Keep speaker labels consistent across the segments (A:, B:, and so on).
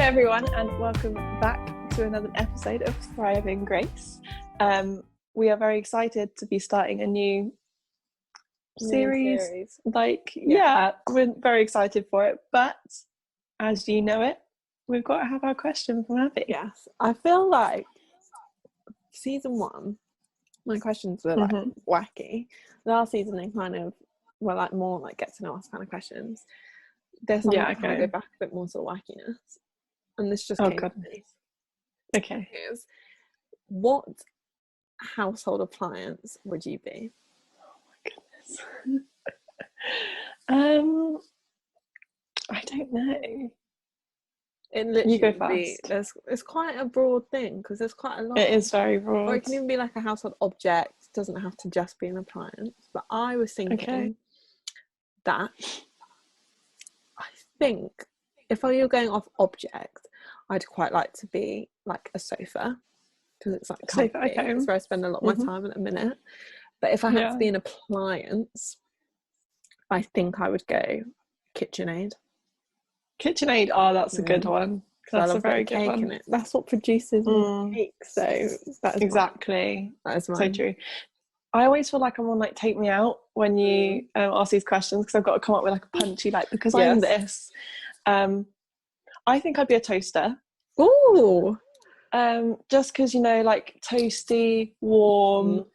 A: everyone, and welcome back to another episode of Thriving Grace. We are very excited to be starting a new series. We're very excited for it, but as you know it, we've got to have our question from Abi.
B: Yes, I feel like season 1, my questions were like wacky. Last season they kind of were like more like get to know us kind of questions. This I'm trying to go back a bit more sort of wackiness. And this just came to me.
A: Okay.
B: What household appliance would you be?
A: Oh my goodness. I don't know.
B: It literally
A: you go first.
B: It's quite a broad thing because there's quite a lot.
A: It is very broad.
B: Or it can even be like a household object. It doesn't have to just be an appliance. But I was thinking that I think if I were going off object, I'd quite like to be like a sofa because it's like comfy. It's where I spend a lot of my time in a minute. But if I had to be an appliance, I think I would go KitchenAid.
A: KitchenAid, oh, that's a good one. That's a very good one.
B: In it. That's what produces cake. So that's
A: exactly.
B: That is mine.
A: So true. I always feel like I'm on like Take Me Out when you ask these questions because I've got to come up with like a punchy because I'm this. I think I'd be a toaster.
B: Ooh.
A: Just because, like toasty, warm.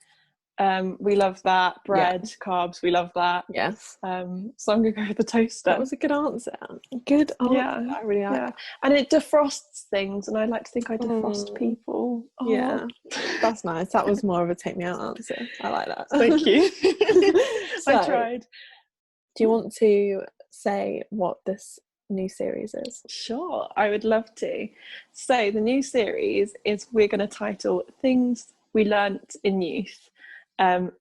A: We love that. Bread, carbs, we love that.
B: Yes.
A: So I'm gonna go with the toaster.
B: That was a good answer. Good answer.
A: Yeah.
B: I really like it.
A: And it defrosts things, and I like to think I defrost people. Oh.
B: Yeah. That's nice. That was more of a Take Me Out answer. I like that.
A: Thank you.
B: So,
A: I tried.
B: Do you want to say what this new series is?
A: Sure, I would love to. So the new series is we're going to title Things We Learnt in Youth. And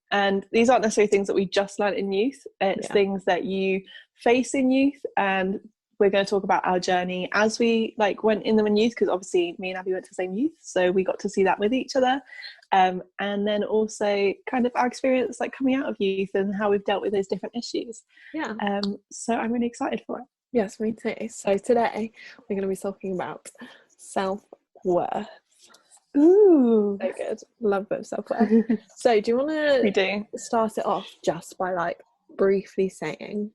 A: these aren't necessarily things that we just learnt in youth. It's things that you face in youth, and we're going to talk about our journey as we went in them in youth, because obviously me and Abby went to the same youth, so we got to see that with each other. And then also kind of our experience coming out of youth and how we've dealt with those different issues. So I'm really excited for it.
B: Yes, me too. So today we're going to be talking about self-worth.
A: Ooh,
B: so good. Love that self-worth. So do you want to start it off just by briefly saying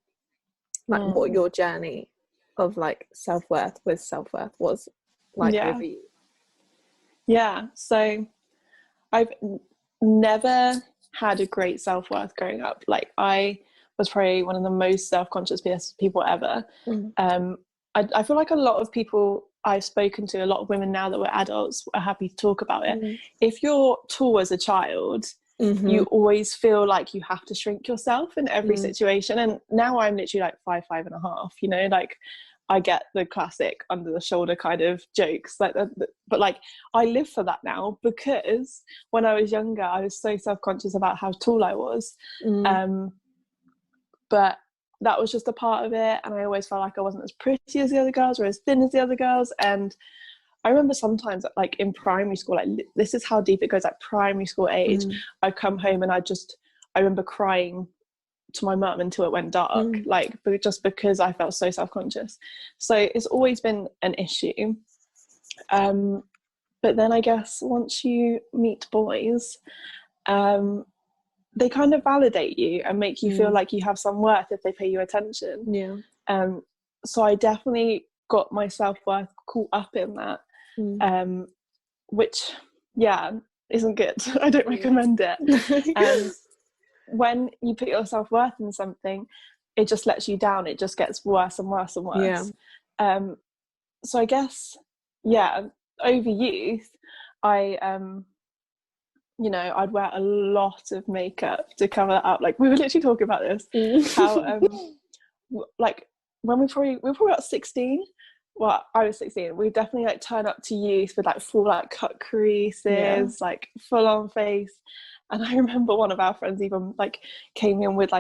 B: what your journey of self-worth was over you?
A: Yeah, so I've never had a great self-worth growing up. I was probably one of the most self-conscious people ever. I feel like a lot of people I've spoken to, a lot of women now that we're adults, are happy to talk about it. If you're tall as a child, you always feel like you have to shrink yourself in every situation. And now I'm literally 5'5.5", I get the classic under the shoulder kind of jokes but I live for that now, because when I was younger I was so self-conscious about how tall I was. But that was just a part of it, and I always felt like I wasn't as pretty as the other girls or as thin as the other girls. And I remember sometimes in primary school, this is how deep it goes, primary school age, I'd come home and I remember crying to my mum until it went dark, just because I felt so self-conscious. So it's always been an issue. But then I guess once you meet boys, they kind of validate you and make you feel like you have some worth if they pay you attention. So I definitely got my self-worth caught up in that, which isn't good. I don't recommend it. When you put your self-worth in something, it just lets you down. It just gets worse and worse and worse. So I guess over youth I'd wear a lot of makeup to cover that up. We were literally talking about this, how when we were probably about 16. Well, I was 16. We definitely turn up to youth with full cut creases, full on face. And I remember one of our friends even came in with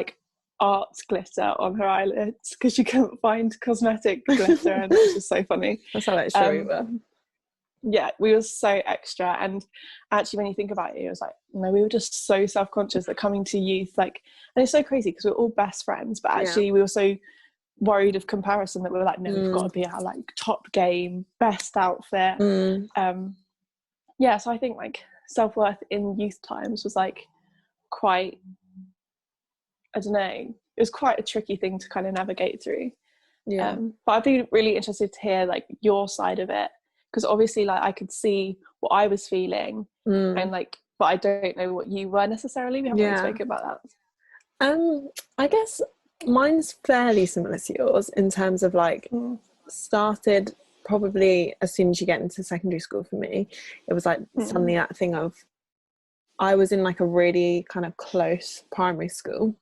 A: art glitter on her eyelids because she couldn't find cosmetic glitter, and it was just so funny.
B: That's how extra we were.
A: Yeah, we were so extra. And actually, when you think about it, it was we were just so self-conscious that coming to youth, and it's so crazy because we're all best friends, but actually we were so worried of comparison, that we were like, no, we've got to be our like top game, best outfit. Yeah, so I think like self-worth in youth times was like quite, I don't know, it was quite a tricky thing to kind of navigate through. But I'd be really interested to hear like your side of it, because obviously like I could see what I was feeling, and like, but I don't know what you were necessarily. We haven't really spoken about
B: that. I guess mine's fairly similar to yours in terms of like started probably as soon as you get into secondary school. For me, it was like suddenly that thing of, I was in like a really kind of close primary school,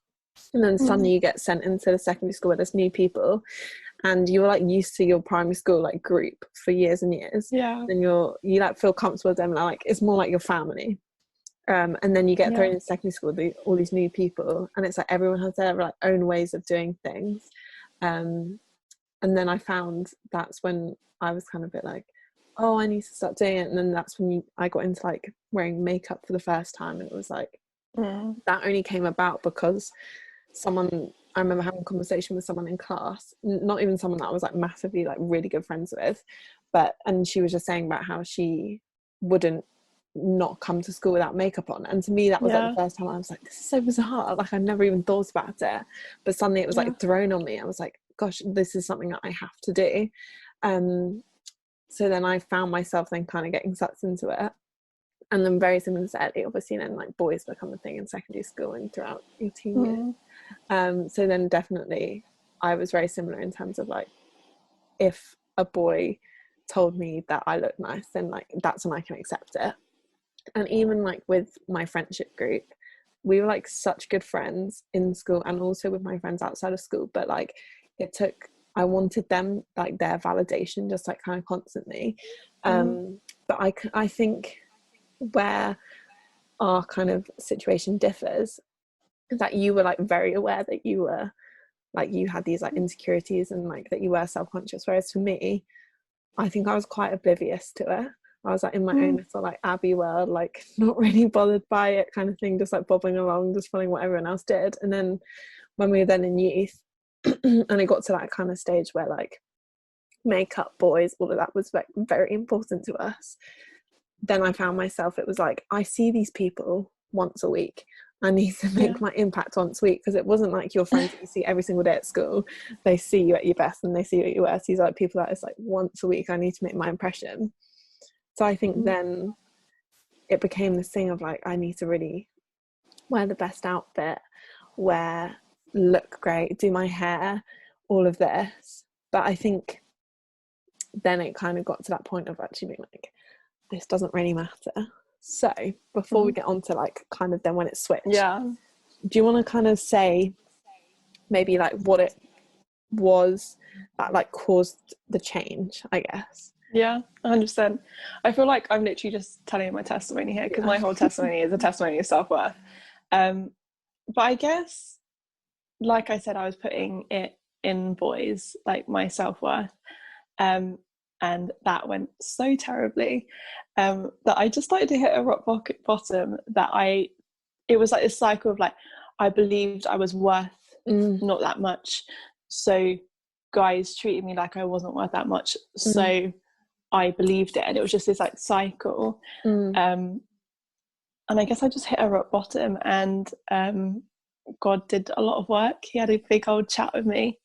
B: and then suddenly you get sent into the secondary school where there's new people, and you're like used to your primary school like group for years and years, and you like feel comfortable with them, like it's more like your family. And then you get thrown into secondary school with all these new people, and it's like everyone has their like own ways of doing things. And then I found that's when I was kind of a bit like, oh, I need to start doing it. And then that's when I got into like wearing makeup for the first time, and it was like that only came about because I remember having a conversation with someone in class, not even someone that I was like massively like really good friends with, and she was just saying about how she wouldn't not come to school without makeup on, and to me that was like the first time I was like, this is so bizarre, like I never even thought about it, but suddenly it was like thrown on me. I was like, gosh, this is something that I have to do. So then I found myself then kind of getting sucked into it, and then very similar to Ellie, obviously then like boys become a thing in secondary school and throughout your teen years. So then definitely I was very similar in terms of like, if a boy told me that I looked nice, then like that's when I can accept it. And even like with my friendship group, we were like such good friends in school and also with my friends outside of school, but like I wanted them like their validation just like kind of constantly. But I think where our kind of situation differs is that you were like very aware that you were like, you had these like insecurities and like that you were self-conscious, whereas for me, I think I was quite oblivious to it. I was like in my own little like Abby world, like not really bothered by it kind of thing, just like bobbing along, just following what everyone else did. And then when we were then in youth and it got to that kind of stage where like makeup, boys, all of that was like very important to us, then I found myself, it was like, I see these people once a week, I need to make my impact once a week, because it wasn't like your friends that you see every single day at school, they see you at your best and they see what you wear. These are like people that it's like once a week I need to make my impression. So I think then it became this thing of like, I need to really wear the best outfit, look great, do my hair, all of this. But I think then it kind of got to that point of actually being like, this doesn't really matter. So before we get on to like kind of then when it switched, do you want to kind of say maybe like what it was that like caused the change, I guess?
A: Yeah, 100%. I feel like I'm literally just telling my testimony here, because my whole testimony is a testimony of self-worth. But I guess, like I said, I was putting it in boys, like my self-worth, and that went so terribly that I just started to hit a rock bottom, that it was like this cycle of like, I believed I was worth not that much, so guys treated me like I wasn't worth that much, so I believed it, and it was just this like cycle. And I guess I just hit a rock bottom, and God did a lot of work. He had a big old chat with me,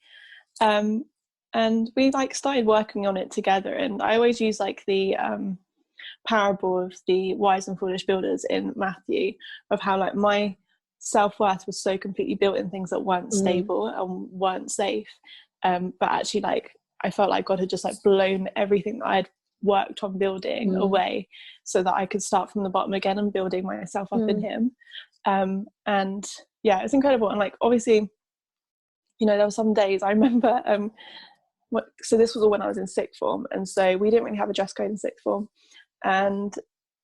A: and we like started working on it together. And I always use like the parable of the wise and foolish builders in Matthew, of how like my self-worth was so completely built in things that weren't stable and weren't safe, but actually like I felt like God had just like blown everything that I had worked on building away, so that I could start from the bottom again and building myself up in him. And yeah, it's incredible. And like obviously, you know, there were some days I remember so this was all when I was in sixth form, and so we didn't really have a dress code in sixth form, and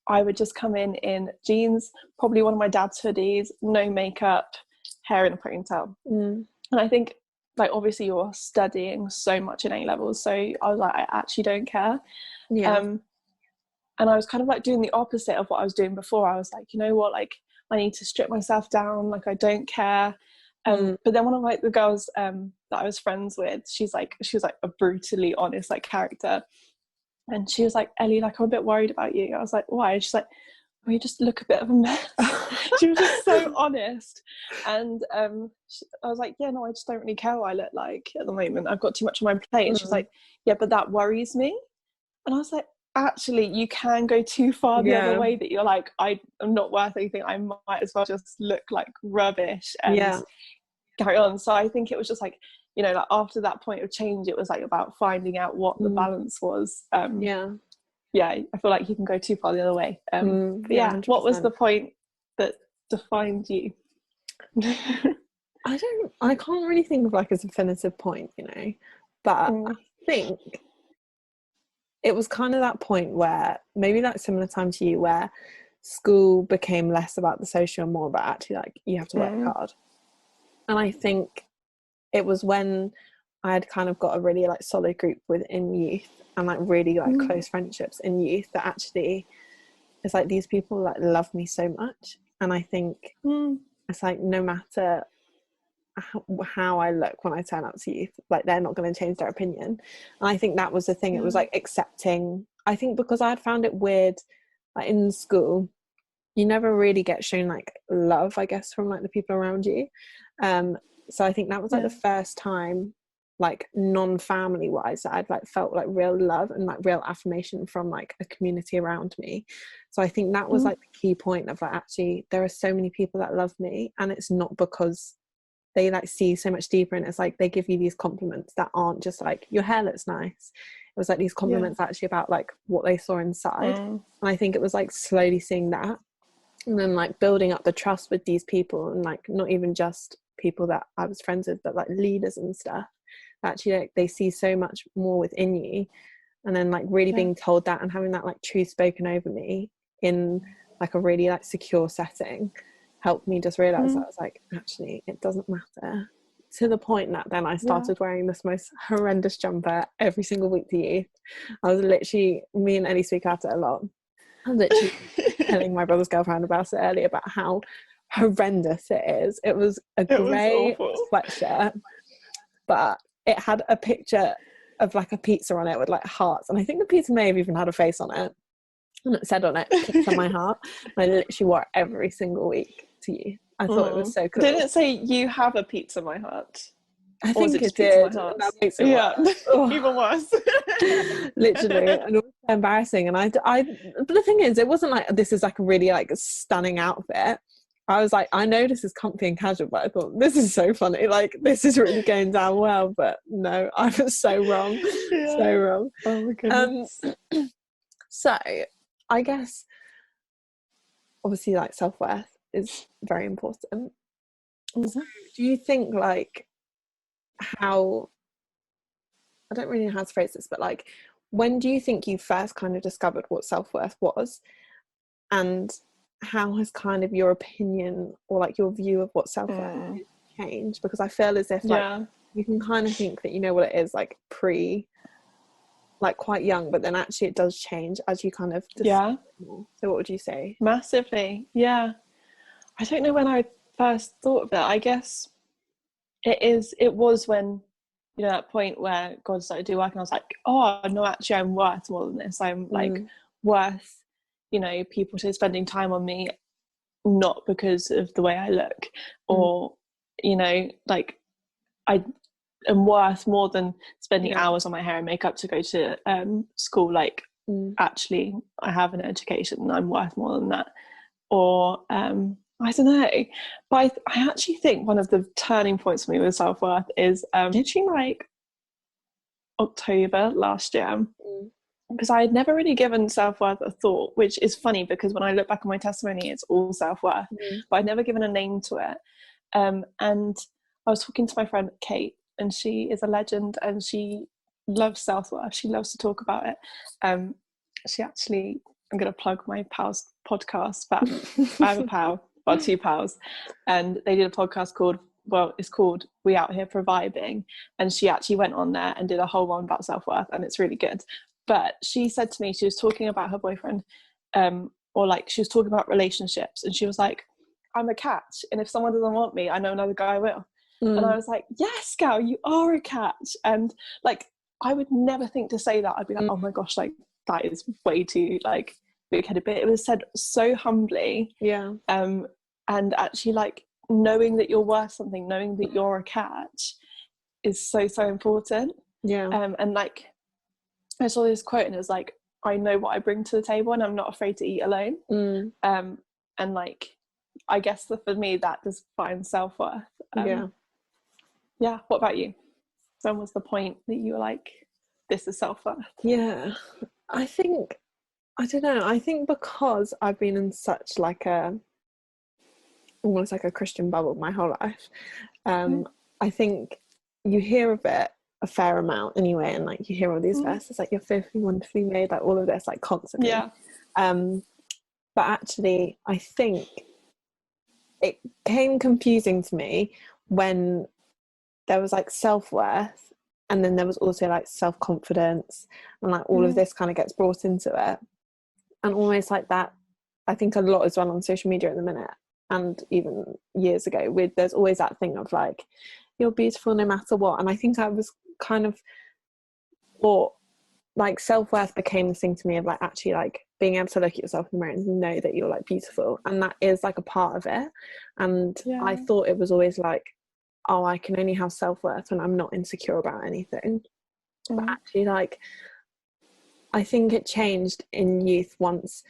A: I would just come in jeans, probably one of my dad's hoodies, no makeup, hair in a ponytail. And I think like obviously you're studying so much in A levels, so I was like, I actually don't care. And I was kind of like doing the opposite of what I was doing before. I was like, you know what, like I need to strip myself down, like I don't care. But then one of like the girls that I was friends with, she was like a brutally honest like character, and she was like, Ellie, like, I'm a bit worried about you. I was like, why? She's like, well, you just look a bit of a mess. She was just so honest. And I was like, yeah, no, I just don't really care what I look like at the moment. I've got too much on my plate. And she's like, yeah, but that worries me. And I was like, actually, you can go too far the other way, that you're like, I'm not worth anything. I might as well just look like rubbish and carry on. So I think it was just like, you know, like after that point of change, it was like about finding out what the balance was. I feel like you can go too far the other way. But yeah, 100%. What was the point that defined you?
B: I can't really think of like a definitive point, you know, but I think it was kind of that point where maybe like similar time to you, where school became less about the social and more about actually like you have to work hard. And I think it was when I had kind of got a really like solid group within youth and like really like close friendships in youth, that actually it's like these people like love me so much. And I think it's like no matter how I look when I turn up to youth, like they're not going to change their opinion. And I think that was the thing. It was like accepting. I think because I had found it weird, like in school, you never really get shown like love, I guess, from like the people around you. So I think that was like the first time, like non-family wise, that I'd like felt like real love and like real affirmation from like a community around me. So I think that was like the key point of like, actually there are so many people that love me, and it's not because they like see so much deeper, and it's like they give you these compliments that aren't just like your hair looks nice. It was like these compliments actually about like what they saw inside. And I think it was like slowly seeing that, and then like building up the trust with these people, and like not even just people that I was friends with, but like leaders and stuff. Actually like they see so much more within you, and then like really being told that and having that like truth spoken over me in like a really like secure setting helped me just realize that I was like, actually it doesn't matter, to the point that then I started wearing this most horrendous jumper every single week to youth. I was literally, me and Ellie speak about it a lot. I was literally telling my brother's girlfriend about it earlier, about how horrendous it is. It was a grey sweatshirt, but it had a picture of like a pizza on it with like hearts, and I think the pizza may have even had a face on it, and it said on it, "Pizza my heart." And I literally wore it every single week to you. I thought it was so cool.
A: Did it say you have a pizza my heart?
B: I think it did.
A: That makes it even worse.
B: Literally, and it was so embarrassing. And I but the thing is, it wasn't like this is like a really like stunning outfit. I was like, I know this is comfy and casual, but I thought this is so funny. Like this is really going down well. But no, I was so wrong, so wrong.
A: Oh my goodness.
B: So I guess obviously like self-worth is very important. So do you think like how, I don't really know how to phrase this, but like when do you think you first kind of discovered what self-worth was, and how has kind of your opinion or like your view of what self-worth is changed? Because I feel as if like you can kind of think that you know what it is like like quite young, but then actually it does change as you kind of more. So what would you say?
A: Massively. I don't know when I first thought of that. I guess it was when, you know, that point where God started to do work, and I was like, oh no, actually I'm worth more than this. I'm like worth, you know, people to spending time on me, not because of the way I look, or you know, like I am worth more than spending hours on my hair and makeup to go to school. Like actually I have an education and I'm worth more than that. Or I don't know, but I actually think one of the turning points for me with self-worth is literally like October last year, because I had never really given self-worth a thought, which is funny because when I look back on my testimony it's all self-worth, but I'd never given a name to it. And I was talking to my friend Kate, and she is a legend and she loves self-worth. She loves to talk about it. She actually, I'm going to plug my pal's podcast, but I have a pal, well, 2 pals, and they did a podcast called, well, it's called We Out Here for Vibing, and she actually went on there and did a whole one about self-worth, and it's really good. But she said to me, she was talking about her boyfriend, or like she was talking about relationships, and she was like, I'm a catch, and if someone doesn't want me, I know another guy will. And I was like, yes, gal, you are a catch. And like, I would never think to say that. I'd be like, oh my gosh, like that is way too like big-headed. But it was said so humbly.
B: Yeah.
A: And actually, like, knowing that you're worth something, knowing that you're a catch is so, so important.
B: Yeah.
A: And like, I saw this quote and it was like, I know what I bring to the table and I'm not afraid to eat alone. And like, I guess that for me, that defines self-worth. Yeah. What about you? When was the point that you were like, this is self-worth?
B: Yeah. I don't know. I think because I've been in such like almost like a Christian bubble my whole life, I think you hear of it a fair amount anyway, and like you hear all these verses like you're fearfully, wonderfully made, like all of this, like constantly. But actually I think it became confusing to me when there was like self-worth and then there was also like self-confidence, and like all of this kind of gets brought into it, and almost like that. I think a lot as well on social media at the minute, and even years ago, there's always that thing of like, you're beautiful no matter what. And I think I was kind of thought like self-worth became this thing to me of like actually like being able to look at yourself in the mirror and know that you're like beautiful, and that is like a part of it. And I thought it was always like, oh, I can only have self-worth when I'm not insecure about anything. But actually, like, I think it changed in youth once,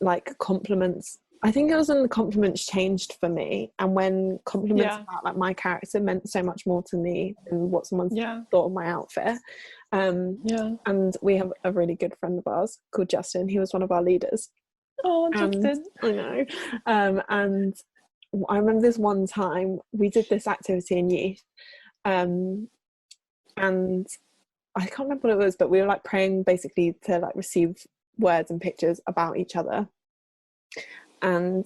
B: like, compliments. I think it was when the compliments changed for me, and when compliments about like my character meant so much more to me than what someone thought of my outfit. And we have a really good friend of ours called Justin. He was one of our leaders.
A: Oh, Justin.
B: I know. And I remember this one time we did this activity in youth, and I can't remember what it was, but we were like praying basically to like receive words and pictures about each other. And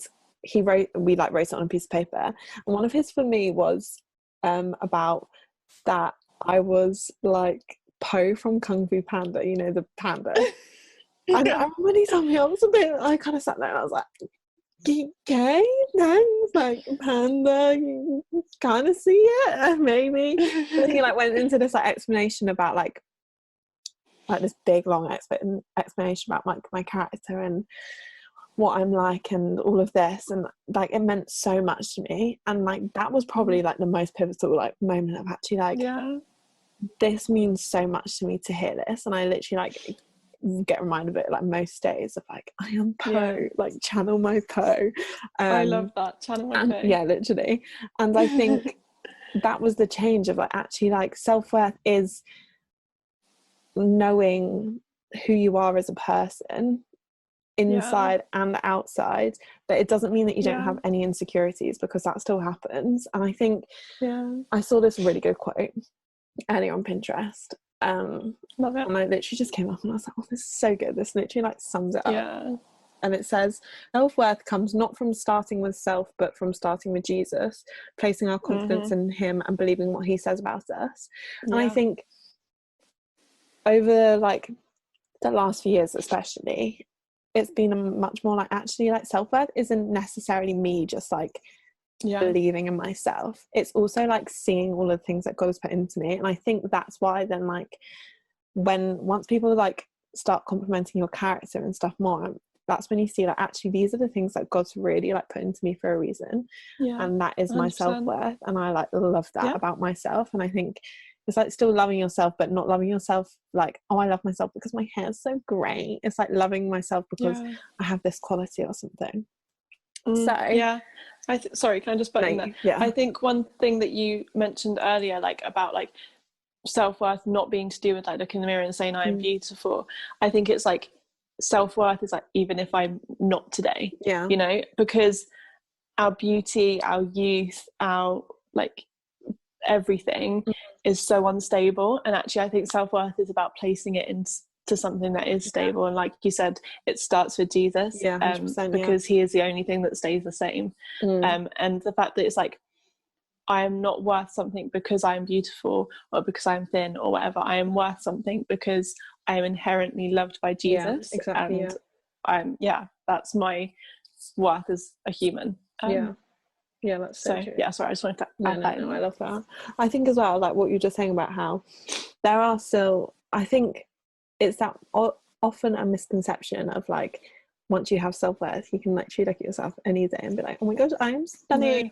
B: we wrote it on a piece of paper, and one of his for me was about that I was like Po from Kung Fu Panda, you know, the panda. And I remember when he told me, I kind of sat there and I was like, okay, thanks, like panda, you kind of see it, maybe. And then he like went into this like explanation about like this big long explanation about like my character and what I'm like and all of this, and like it meant so much to me. And like that was probably like the most pivotal like moment of actually like this means so much to me to hear this. And I literally like get reminded of it like most days of like, I am Po, like channel my Po.
A: I love that, channel my Po.
B: Yeah, literally. And I think that was the change of like actually like self-worth is knowing who you are as a person inside and outside, but it doesn't mean that you don't have any insecurities, because that still happens. And I think I saw this really good quote earlier on Pinterest,
A: love it,
B: and I literally just came up and I was like, oh, this is so good, this literally like sums it up. And it says, self-worth comes not from starting with self, but from starting with Jesus, placing our confidence in him and believing what he says about us. And I think over like the last few years especially, it's been a much more like actually like self-worth isn't necessarily me just like believing in myself. It's also like seeing all of the things that God has put into me. And I think that's why then like once people like start complimenting your character and stuff more, that's when you see like actually these are the things that God's really like put into me for a reason. And that is 100%. My self-worth, and I like love that about myself. And I think it's like still loving yourself, but not loving yourself like, oh, I love myself because my hair's so great. It's like loving myself because I have this quality or something.
A: Sorry, can I just butt in there? I think one thing that you mentioned earlier, like about like self-worth not being to do with like looking in the mirror and saying I am beautiful. I think it's like self-worth is like even if I'm not today, you know, because our beauty, our youth, our like everything is so unstable. And actually I think self-worth is about placing it into something that is stable. And like you said, it starts with Jesus, because he is the only thing that stays the same. And the fact that it's like, I am not worth something because I am beautiful or because I'm thin or whatever. I am worth something because I am inherently loved by Jesus. And I'm that's my worth as a human.
B: Yeah, that's so true.
A: Yeah, sorry, I just wanted to add that in.
B: I love that. I think as well, like what you're just saying about how there are still, I think it's that often a misconception of like, once you have self-worth, you can literally look at yourself any day and be like, oh my gosh, I am stunning.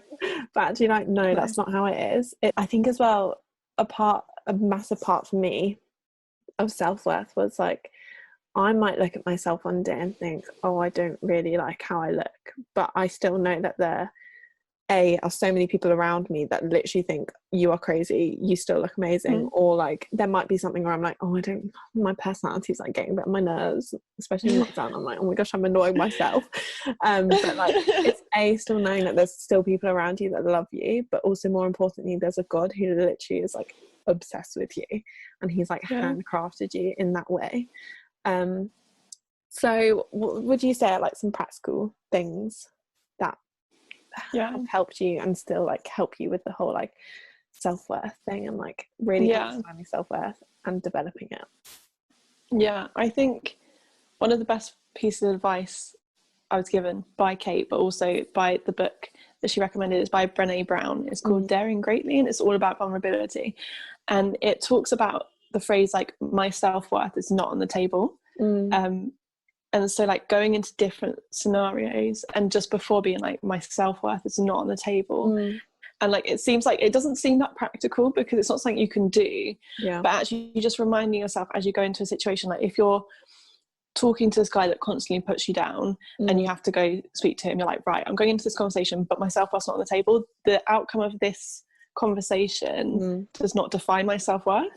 B: But actually, like, no, that's not how it is. I think as well, a massive part for me of self-worth was like, I might look at myself one day and think, oh, I don't really like how I look, but I still know that there are so many people around me that literally think you are crazy, you still look amazing. Or like there might be something where I'm like, oh, my personality's like getting a bit on my nerves, especially in lockdown. I'm like, oh my gosh, I'm annoying myself. But like it's still knowing that there's still people around you that love you, but also more importantly, there's a God who literally is like obsessed with you, and he's like handcrafted you in that way. So would you say like some practical things that have helped you and still like help you with the whole like self-worth thing and like really understanding self-worth and developing it?
A: Yeah, I think one of the best pieces of advice I was given by Kate, but also by the book that she recommended, is by Brené Brown. It's called Daring Greatly, and it's all about vulnerability. And it talks about the phrase like, my self-worth is not on the table. And so like going into different scenarios and just before being like, my self-worth is not on the table. And like it seems like it doesn't seem that practical because it's not something you can do, but actually you're just reminding yourself as you go into a situation, like if you're talking to this guy that constantly puts you down and you have to go speak to him, you're like, right, I'm going into this conversation but my self-worth's not on the table. The outcome of this conversation does not define my self-worth.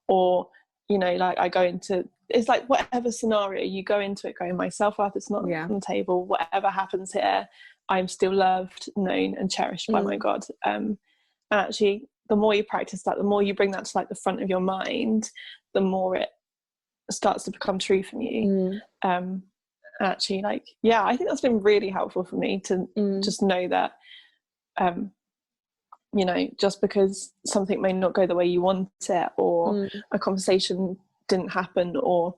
A: Or, you know, like I go into, it's like whatever scenario you go into it going, my self-worth is not on the table, whatever happens here, I'm still loved, known and cherished by my God. And actually the more you practice that, the more you bring that to like the front of your mind, the more it starts to become true from you. Actually, like, I think that's been really helpful for me to just know that you know, just because something may not go the way you want it, or a conversation didn't happen, or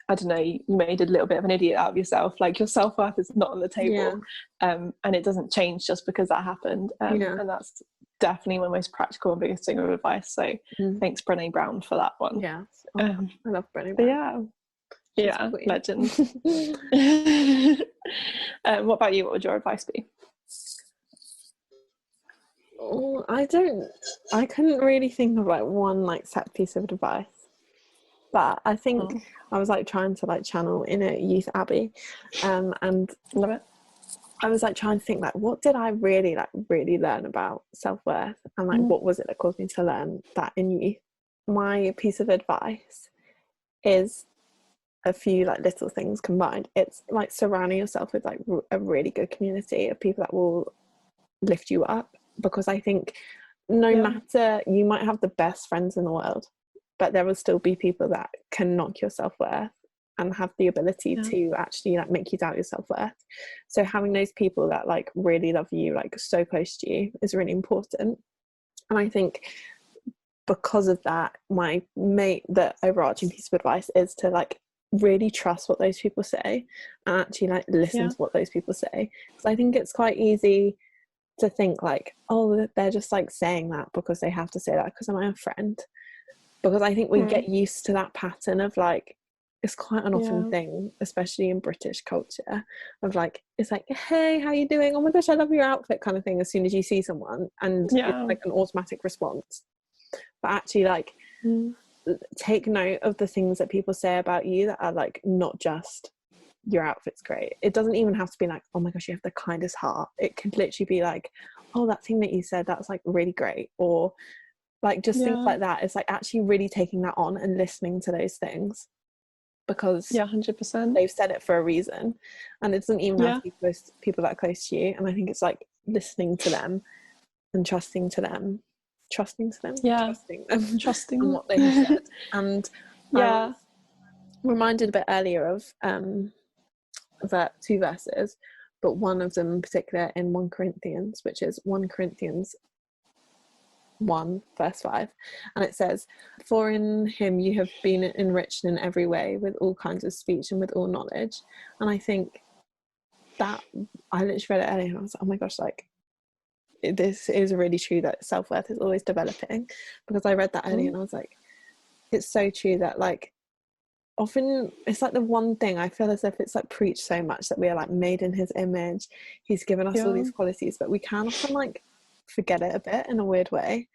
A: I don't know, you made a little bit of an idiot out of yourself, like your self-worth is not on the table. And it doesn't change just because that happened. And that's definitely my most practical and biggest thing of advice. So thanks Brené Brown for that one.
B: I love Brené Brown.
A: Legend. What about you? What would your advice be?
B: I couldn't really think of like one like set piece of advice, but I think I was like trying to like channel inner youth Abi, and
A: love it.
B: I was like trying to think like, what did I really learn about self-worth, and like what was it that caused me to learn that in youth. My piece of advice is a few like little things combined. It's like surrounding yourself with like a really good community of people that will lift you up, because I think no matter, you might have the best friends in the world, but there will still be people that can knock your self-worth and have the ability to actually like make you doubt your self-worth. So having those people that like really love you, like so close to you, is really important. And I think because of that, the overarching piece of advice is to like really trust what those people say and actually like listen to what those people say, because I think it's quite easy to think like, oh, they're just like saying that because they have to say that because I'm a friend. Because I think we get used to that pattern of like, it's quite an often thing, especially in British culture, of like, it's like, hey, how you doing? Oh my gosh, I love your outfit, kind of thing, as soon as you see someone, and it's like an automatic response. But actually like take note of the things that people say about you that are like not just your outfit's great. It doesn't even have to be like, oh my gosh, you have the kindest heart. It could literally be like, oh, that thing that you said, that's like really great, or like just things like that. It's like actually really taking that on and listening to those things, because
A: 100%
B: they've said it for a reason, and it doesn't even have to be people that are close to you. And I think it's like listening to them and trusting them and what they have said. And I was reminded a bit earlier of two verses, but one of them in particular in 1 Corinthians, which is 1 Corinthians 1 verse 5, and it says, for in him you have been enriched in every way with all kinds of speech and with all knowledge. And I think that, I literally read it earlier and I was like, oh my gosh, like this is really true that self-worth is always developing, because I read that earlier and I was like, it's so true that like often it's like the one thing I feel as if it's like preached so much that we are like made in his image, he's given us all these qualities, but we can often like forget it a bit in a weird way.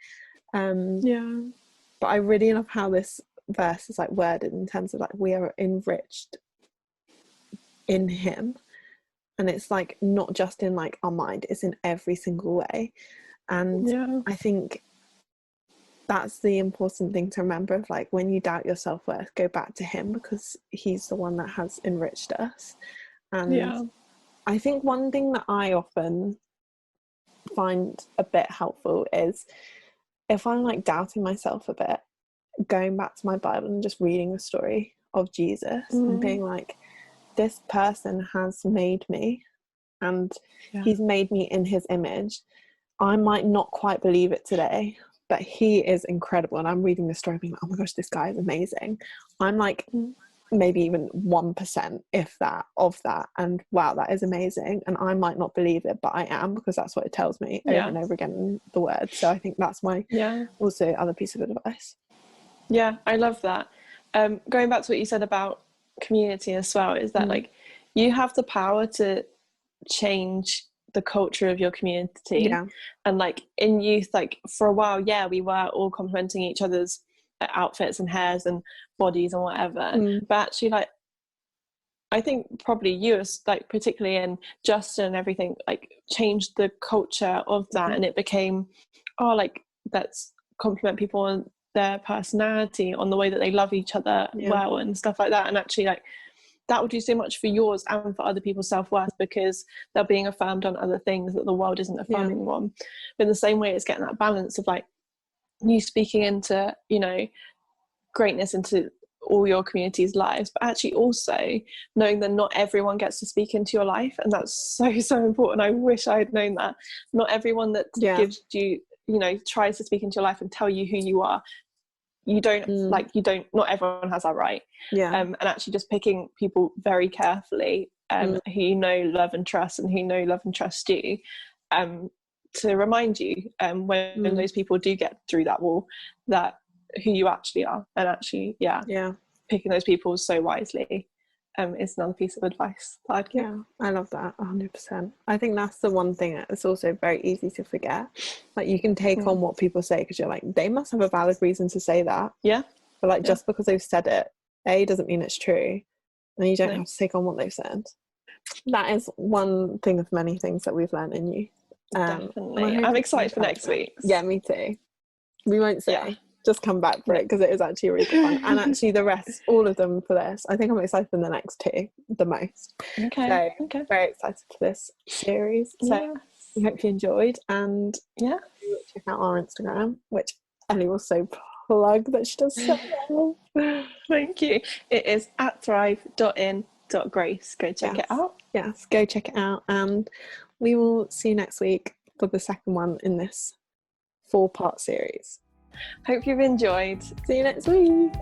B: But I really love how this verse is like worded in terms of like we are enriched in him, and it's like not just in like our mind, it's in every single way. And I think that's the important thing to remember, of like when you doubt your self-worth, go back to him, because he's the one that has enriched us. And I think one thing that I often find a bit helpful is if I'm like doubting myself a bit, going back to my Bible and just reading the story of Jesus and being like, this person has made me, and he's made me in his image. I might not quite believe it today, but he is incredible. And I'm reading the story being like, oh my gosh, this guy is amazing. I'm like maybe even 1%, if that, of that, and wow, that is amazing. And I might not believe it, but I am, because that's what it tells me over and over again in the word. So I think that's my also other piece of advice.
A: I love that. Going back to what you said about community as well, is that like you have the power to change the culture of your community. And like in youth, like for a while we were all complimenting each other's outfits and hairs and bodies and whatever, but actually like I think probably you, like particularly in Justin and everything, like changed the culture of that, and it became like let's compliment people on their personality, on the way that they love each other well and stuff like that. And actually like that will do so much for yours and for other people's self-worth, because they're being affirmed on other things that the world isn't affirming on. But in the same way, it's getting that balance of like you speaking into, you know, greatness into all your community's lives, but actually also knowing that not everyone gets to speak into your life. And that's so important. I wish I had known that. Not everyone that gives you, you know, tries to speak into your life and tell you who you are, you don't not everyone has that right. And actually just picking people very carefully who you know, love and trust, and who know, love and trust you, to remind you when those people do get through that wall, that who you actually are. And actually picking those people so wisely is another piece of advice that I'd give.
B: I love that 100%. I think that's the one thing that's also very easy to forget. Like you can take on what people say because you're like, they must have a valid reason to say that. But like just because they've said it, doesn't mean it's true, and you don't have to take on what they've said. That is one thing of many things that we've learned in you.
A: Definitely. I'm excited for next week.
B: Yeah, me too. We won't say. Just come back for it, because it is actually really fun. And actually the rest, all of them for this, I think I'm excited for the next two the most. So very excited for this series. So we hope you enjoyed, and check out our Instagram, which Ellie will so plug that she does so well.
A: Thank you. It is at thrive.in.grace. Go check it out.
B: Yes, go check it out, and we will see you next week for the second one in this 4-part series.
A: Hope you've enjoyed.
B: See you next week.